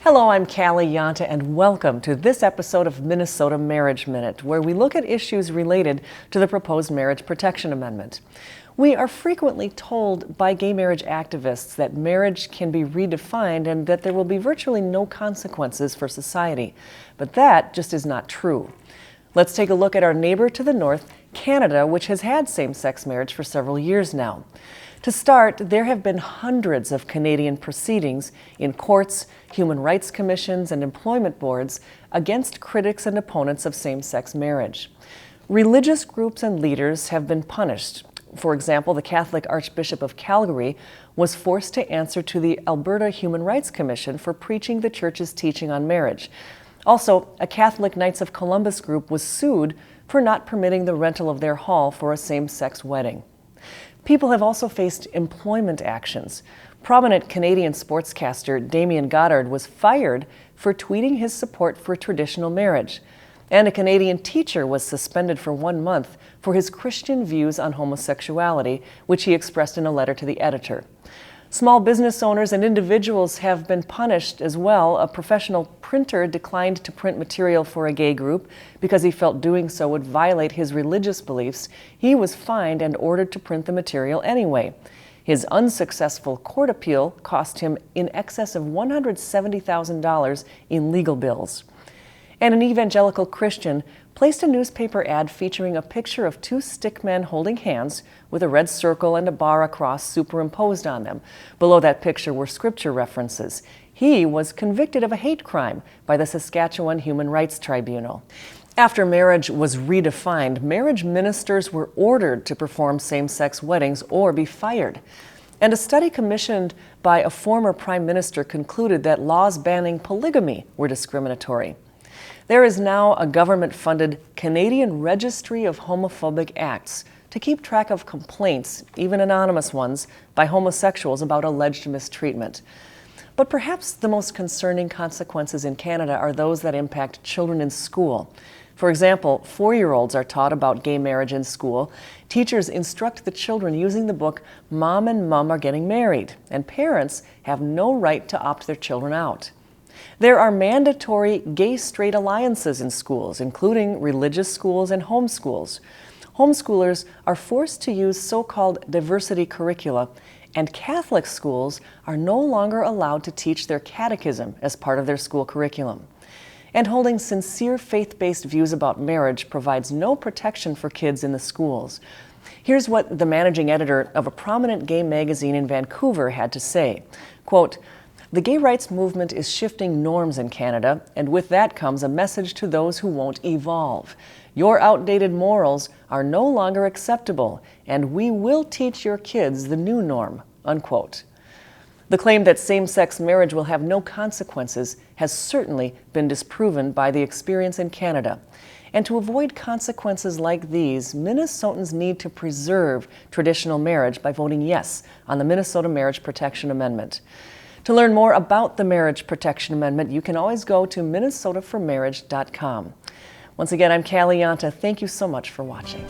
Hello, I'm Callie Yonta, and welcome to this episode of Minnesota Marriage Minute, where we look at issues related to the proposed Marriage Protection Amendment. We are frequently told by gay marriage activists that marriage can be redefined and that there will be virtually no consequences for society. But that just is not true. Let's take a look at our neighbor to the north, Canada, which has had same-sex marriage for several years now. To start, there have been hundreds of Canadian proceedings in courts, human rights commissions, and employment boards against critics and opponents of same-sex marriage. Religious groups and leaders have been punished. For example, the Catholic Archbishop of Calgary was forced to answer to the Alberta Human Rights Commission for preaching the church's teaching on marriage. Also, a Catholic Knights of Columbus group was sued for not permitting the rental of their hall for a same-sex wedding. People have also faced employment actions. Prominent Canadian sportscaster Damien Goddard was fired for tweeting his support for traditional marriage. And a Canadian teacher was suspended for 1 month for his Christian views on homosexuality, which he expressed in a letter to the editor. Small business owners and individuals have been punished as well. A professional printer declined to print material for a gay group because he felt doing so would violate his religious beliefs. He was fined and ordered to print the material anyway. His unsuccessful court appeal cost him in excess of $170,000 in legal bills. And an evangelical Christian placed a newspaper ad featuring a picture of two stick men holding hands with a red circle and a bar across superimposed on them. Below that picture were scripture references. He was convicted of a hate crime by the Saskatchewan Human Rights Tribunal. After marriage was redefined, marriage ministers were ordered to perform same-sex weddings or be fired. And a study commissioned by a former prime minister concluded that laws banning polygamy were discriminatory. There is now a government-funded Canadian Registry of Homophobic Acts to keep track of complaints, even anonymous ones, by homosexuals about alleged mistreatment. But perhaps the most concerning consequences in Canada are those that impact children in school. For example, 4-year-olds are taught about gay marriage in school. Teachers instruct the children using the book Mom and Mum Are Getting Married, and parents have no right to opt their children out. There are mandatory gay-straight alliances in schools, including religious schools and homeschools. Homeschoolers are forced to use so-called diversity curricula, and Catholic schools are no longer allowed to teach their catechism as part of their school curriculum. And holding sincere faith-based views about marriage provides no protection for kids in the schools. Here's what the managing editor of a prominent gay magazine in Vancouver had to say, quote, "The gay rights movement is shifting norms in Canada, and with that comes a message to those who won't evolve. Your outdated morals are no longer acceptable, and we will teach your kids the new norm," unquote. The claim that same-sex marriage will have no consequences has certainly been disproven by the experience in Canada. And to avoid consequences like these, Minnesotans need to preserve traditional marriage by voting yes on the Minnesota Marriage Protection Amendment. To learn more about the Marriage Protection Amendment, you can always go to minnesotaformarriage.com. Once again, I'm Callie Yonta. Thank you so much for watching.